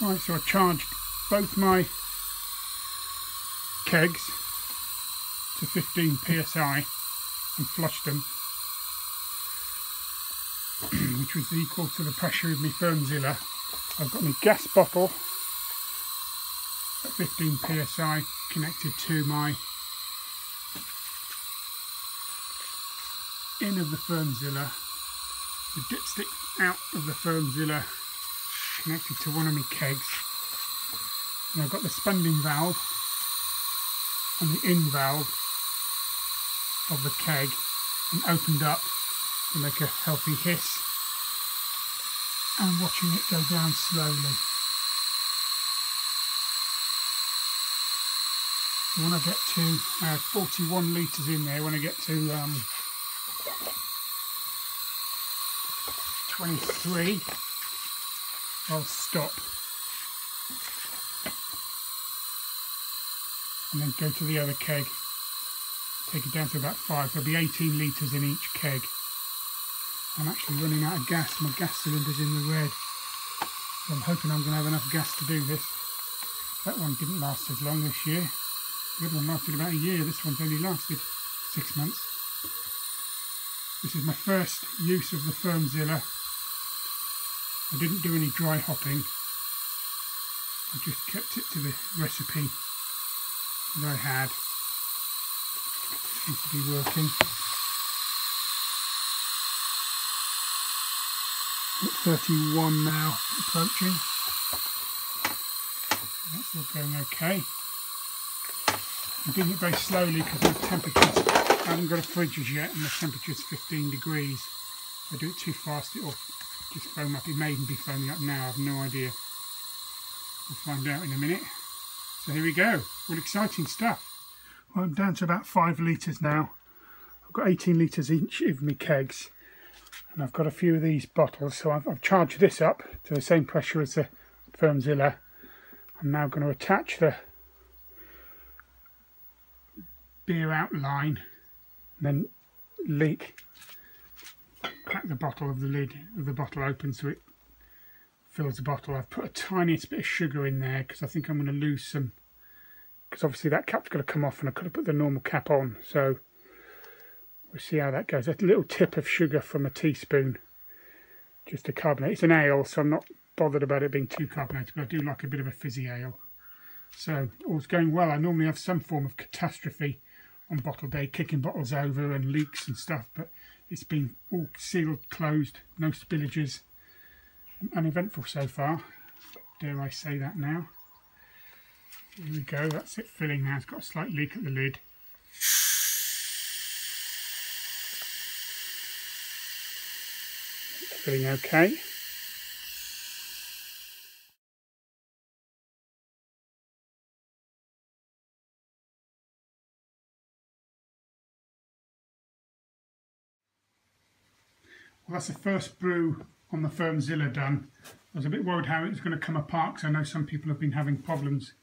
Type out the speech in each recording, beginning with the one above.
Right, so I charged both my kegs to 15 psi and flushed them, which was equal to the pressure of my Fermzilla. I've got my gas bottle at 15 psi connected to my in of the Fermzilla, the dipstick out of the Fermzilla connected to one of my kegs, and I've got the spunding valve and the in valve of the keg and opened up to make a healthy hiss, and watching it go down slowly. So when I get to 41 litres in there, when I get to 23, I'll stop and then go to the other keg, take it down to about 5, so there'll be 18 litres in each keg. I'm actually running out of gas, my gas cylinder's in the red, so I'm hoping I'm going to have enough gas to do this. That one didn't last as long this year, the other one lasted about a year, this one's only lasted 6 months. This is my first use of the Fermzilla. I didn't do any dry hopping, I just kept it to the recipe that I had. Seems to be working. At 31 now, approaching. That's all going okay. I'm doing it very slowly because the temperatures, I haven't got a fridge as yet and the temperature's 15 degrees. If I do it too fast it'll just foam up. It may even be foaming up now, I have no idea. We'll find out in a minute. So here we go, all exciting stuff. Well, I'm down to about 5 litres now. I've got 18 litres each of my kegs and I've got a few of these bottles, so I've charged this up to the same pressure as the Fermzilla. I'm now going to attach the beer outline and then crack the bottle of the lid of the bottle open so it fills the bottle. I've put a tiniest bit of sugar in there because I think I'm going to lose some, because obviously that cap's got to come off and I could have put the normal cap on, so we'll see how that goes. A little tip of sugar from a teaspoon just to carbonate. It's an ale, so I'm not bothered about it being too carbonated, but I do like a bit of a fizzy ale. So all's going well. I normally have some form of catastrophe on bottle day, kicking bottles over and leaks and stuff, but it's been all sealed, closed, no spillages, uneventful so far, dare I say that now. Here we go, that's it filling now. It's got a slight leak at the lid. It's filling okay. Well, that's the first brew on the Fermzilla done. I was a bit worried how it was going to come apart because I know some people have been having problems,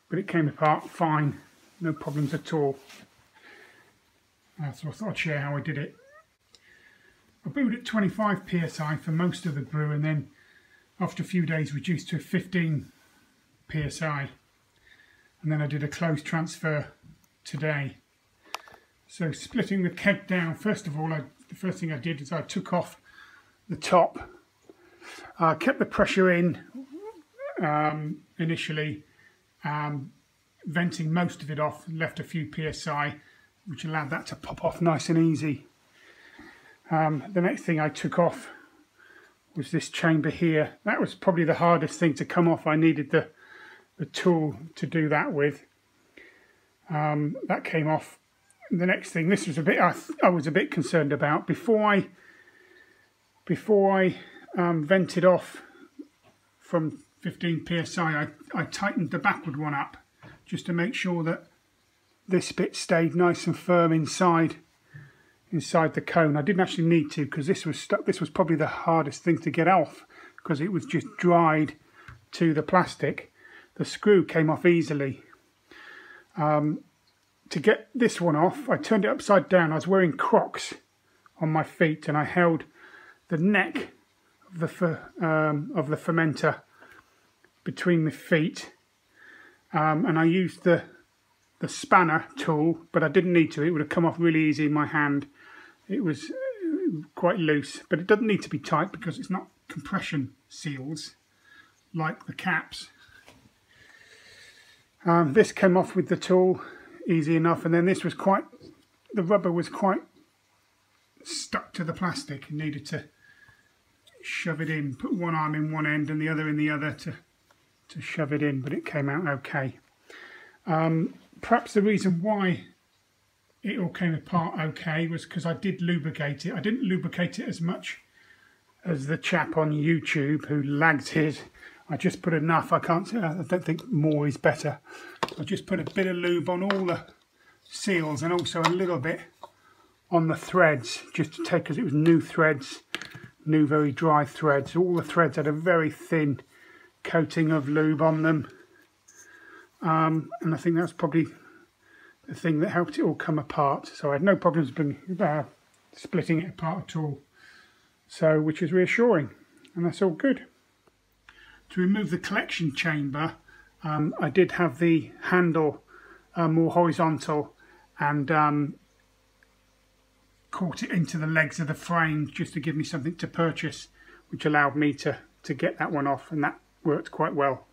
but it came apart fine, no problems at all. So I thought I'd share how I did it. I brewed at 25 psi for most of the brew and then after a few days reduced to 15 psi, and then I did a closed transfer today. So splitting the keg down, first of all, the first thing I did is I took off the top. I kept the pressure in initially, venting most of it off, left a few psi, which allowed that to pop off nice and easy. The next thing I took off was this chamber here. That was probably the hardest thing to come off. I needed the tool to do that with. That came off. The next thing, this was a bit I was a bit concerned about. Before I vented off from 15 psi, I tightened the backward one up just to make sure that this bit stayed nice and firm inside the cone. I didn't actually need to because this was stuck. This was probably the hardest thing to get off because it was just dried to the plastic. The screw came off easily. To get this one off, I turned it upside down. I was wearing Crocs on my feet and I held the neck of the fermenter between the feet, and I used the spanner tool, but I didn't need to. It would have come off really easy in my hand. It was quite loose, but it doesn't need to be tight because it's not compression seals like the caps. This came off with the tool easy enough, and then this was the rubber was quite stuck to the plastic and needed to shove it in, put one arm in one end and the other in the other to shove it in, but it came out okay. Perhaps the reason why it all came apart okay was because I did lubricate it. I didn't lubricate it as much as the chap on YouTube who lagged his. I just put enough. I don't think more is better. I just put a bit of lube on all the seals and also a little bit on the threads, just to take, because it was new threads, new very dry threads. All the threads had a very thin coating of lube on them, and I think that's probably the thing that helped it all come apart. So I had no problems splitting it apart at all, so which is reassuring, and that's all good. To remove the collection chamber, I did have the handle more horizontal and caught it into the legs of the frame just to give me something to purchase, which allowed me to get that one off, and that worked quite well.